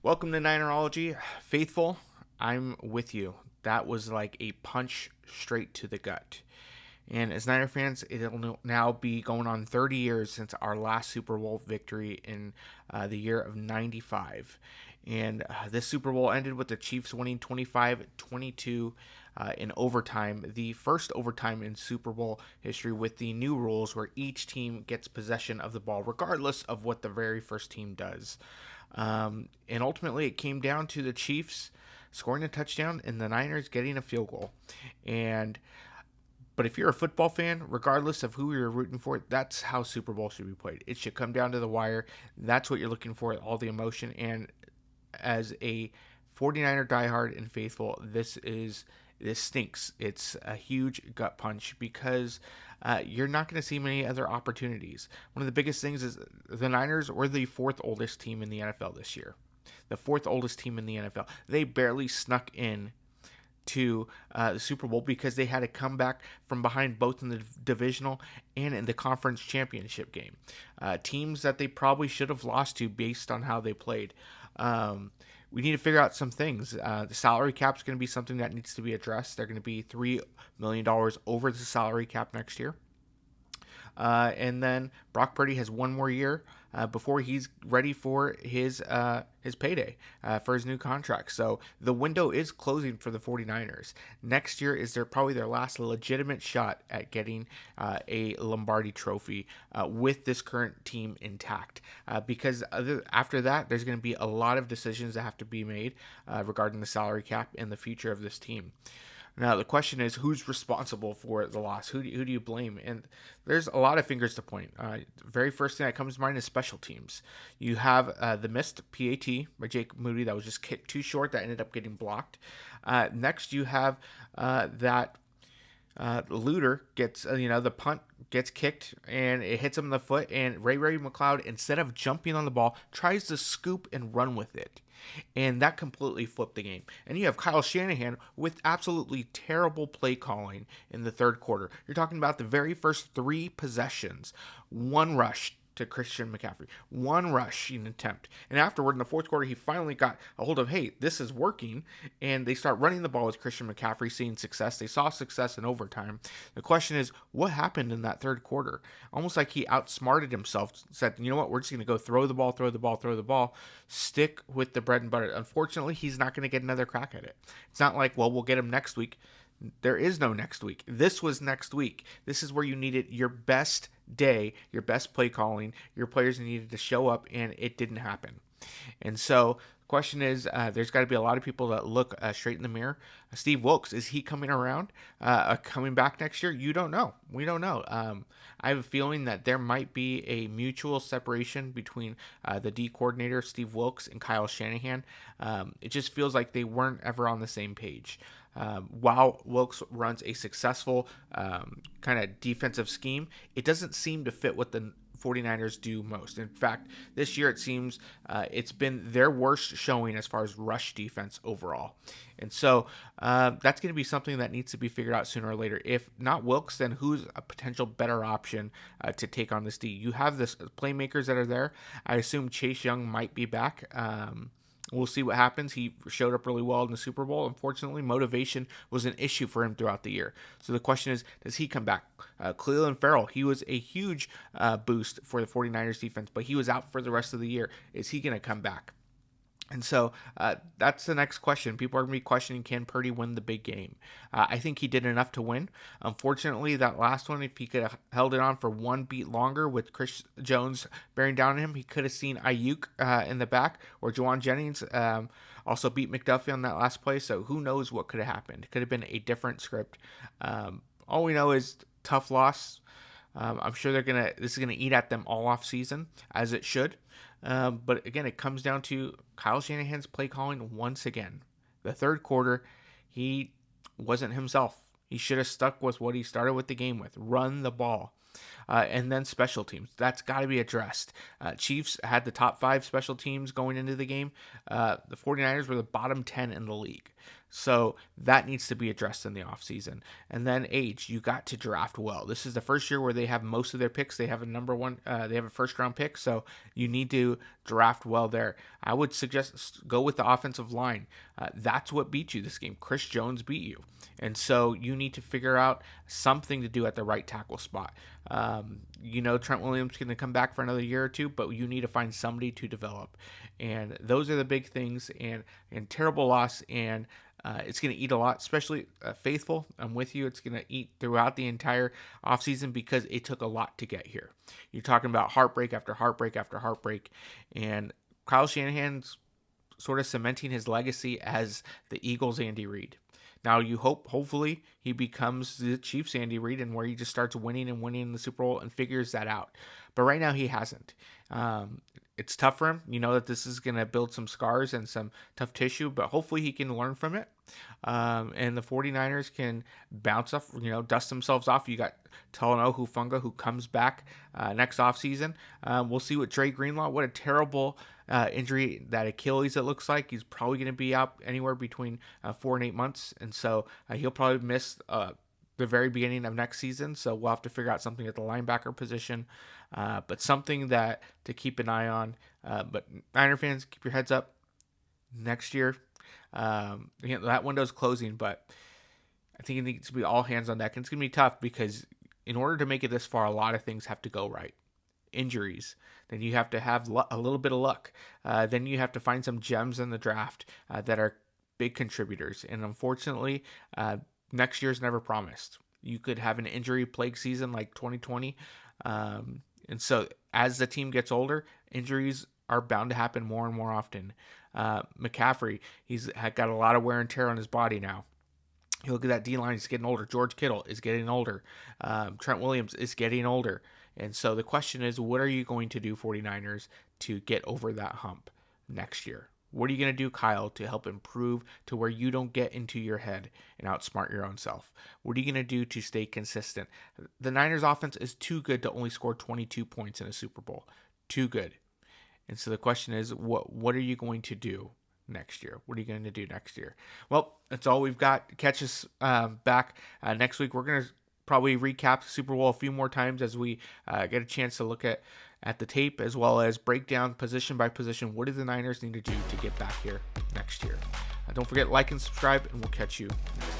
Welcome to Ninerology. Faithful, I'm with you. That was like a punch straight to the gut. And as Niner fans, it'll now be going on 30 years since our last Super Bowl victory in the year of 95. And this Super Bowl ended with the Chiefs winning 25-22 in overtime, the first overtime in Super Bowl history with the new rules where each team gets possession of the ball, regardless of what the very first team does. And ultimately, it came down to the Chiefs scoring a touchdown and the Niners getting a field goal. And but if you're a football fan, regardless of who you're rooting for, that's how Super Bowl should be played. It should come down to the wire. That's what you're looking for, all the emotion. And as a 49er diehard and faithful, this stinks. It's a huge gut punch because you're not going to see many other opportunities. One of the biggest things is the Niners were the fourth oldest team in the NFL this year. The fourth oldest team in the NFL. They barely snuck in to the Super Bowl because they had to come back from behind both in the divisional and in the conference championship game. Teams that they probably should have lost to based on how they played. We need to figure out some things. The salary cap is going to be something that needs to be addressed. They're going to be $3 million over the salary cap next year. And then Brock Purdy has one more year before he's ready for his payday for his new contract. So the window is closing for the 49ers. Next year is probably their last legitimate shot at getting a Lombardi trophy with this current team intact. Because after that, there's going to be a lot of decisions that have to be made regarding the salary cap and the future of this team. Now, the question is, who's responsible for the loss? Who do you blame? And there's a lot of fingers to point. The very first thing that comes to mind is special teams. You have the missed PAT by Jake Moody that was just kicked too short that ended up getting blocked. Next, you have that Luter gets, the punt gets kicked and it hits him in the foot. And Ray McLeod, instead of jumping on the ball, tries to scoop and run with it. And that completely flipped the game. And you have Kyle Shanahan with absolutely terrible play calling in the third quarter. You're talking about the very first three possessions, one rush to Christian McCaffrey, one rushing attempt. And afterward, in the fourth quarter, he finally got a hold of, hey, this is working. And they start running the ball with Christian McCaffrey, seeing success. They saw success in overtime. The question is, what happened in that third quarter? Almost like he outsmarted himself, said, you know what, we're just going to go throw the ball, stick with the bread and butter. Unfortunately, he's not going to get another crack at it. It's not like, well, we'll get him next week. There is no next week. This was next week. This is where you needed your best day, your best play calling. Your players needed to show up, and it didn't happen. And so the question is, there's got to be a lot of people that look straight in the mirror. Steve Wilkes, is he coming around, coming back next year? You don't know. We don't know. I have a feeling that there might be a mutual separation between the D coordinator, Steve Wilkes, and Kyle Shanahan. It just feels like they weren't ever on the same page. While Wilkes runs a successful kind of defensive scheme, it doesn't seem to fit what the 49ers do most. In fact, this year it seems it's been their worst showing as far as rush defense overall. And so that's going to be something that needs to be figured out sooner or later. If not Wilkes, then who's a potential better option to take on this D? You have this playmakers that are there. I assume Chase Young might be back. We'll see what happens. He showed up really well in the Super Bowl. Unfortunately, motivation was an issue for him throughout the year. So the question is, does he come back? Cleveland Farrell, he was a huge boost for the 49ers defense, but he was out for the rest of the year. Is he going to come back? And so that's the next question. People are going to be questioning, can Purdy win the big game? I think he did enough to win. Unfortunately, that last one, if he could have held it on for one beat longer with Chris Jones bearing down on him, he could have seen Ayuk in the back, or Juwan Jennings also beat McDuffie on that last play. So who knows what could have happened. It could have been a different script. All we know is tough loss. I'm sure this is gonna eat at them all off season, as it should. But again, it comes down to Kyle Shanahan's play calling once again. The third quarter, he wasn't himself. He should have stuck with what he started with the game with: run the ball. And then special teams. That's got to be addressed. Chiefs had the top 5 special teams going into the game. The 49ers were the bottom 10 in the league. So that needs to be addressed in the offseason. And then age, you got to draft well. This is the first year where they have most of their picks. They have they have a first round pick. So you need to draft well there. I would suggest go with the offensive line. That's what beat you this game. Chris Jones beat you. And so you need to figure out something to do at the right tackle spot. Trent Williams is going to come back for another year or two, but you need to find somebody to develop. And those are the big things. And terrible loss. And it's going to eat a lot, especially Faithful. I'm with you. It's going to eat throughout the entire offseason because it took a lot to get here. You're talking about heartbreak after heartbreak after heartbreak. And Kyle Shanahan's sort of cementing his legacy as the Eagles' Andy Reid. Now you hopefully he becomes the Chiefs' Andy Reid, and where he just starts winning and winning in the Super Bowl and figures that out. But right now he hasn't. It's tough for him. You know that this is going to build some scars and some tough tissue, but hopefully he can learn from it. And the 49ers can bounce off, dust themselves off. You got Talanoa Hufanga who comes back next offseason. We'll see what Dre Greenlaw, what a terrible injury, that Achilles, it looks like. He's probably going to be out anywhere between 4 and 8 months. And so he'll probably miss the very beginning of next season. So we'll have to figure out something at the linebacker position. But something that to keep an eye on. But Niner fans, keep your heads up. Next year, that window's closing, but I think it needs to be all hands on deck. And it's going to be tough because in order to make it this far, a lot of things have to go right. Injuries. Then you have to have a little bit of luck. Then you have to find some gems in the draft that are big contributors. And unfortunately, next year's never promised. You could have an injury-plagued season like 2020. And so as the team gets older, injuries are bound to happen more and more often. McCaffrey, he's got a lot of wear and tear on his body now. You look at that D-line, he's getting older. George Kittle is getting older. Trent Williams is getting older. And so the question is, what are you going to do, 49ers, to get over that hump next year? What are you going to do, Kyle, to help improve to where you don't get into your head and outsmart your own self? What are you going to do to stay consistent? The Niners offense is too good to only score 22 points in a Super Bowl. Too good. And so the question is, what are you going to do next year? What are you going to do next year? Well, that's all we've got. Catch us back next week. We're going to probably recap the Super Bowl a few more times as we get a chance to look at the tape, as well as break down position by position. What do the Niners need to do to get back here next year? Don't forget, like and subscribe, and we'll catch you next time.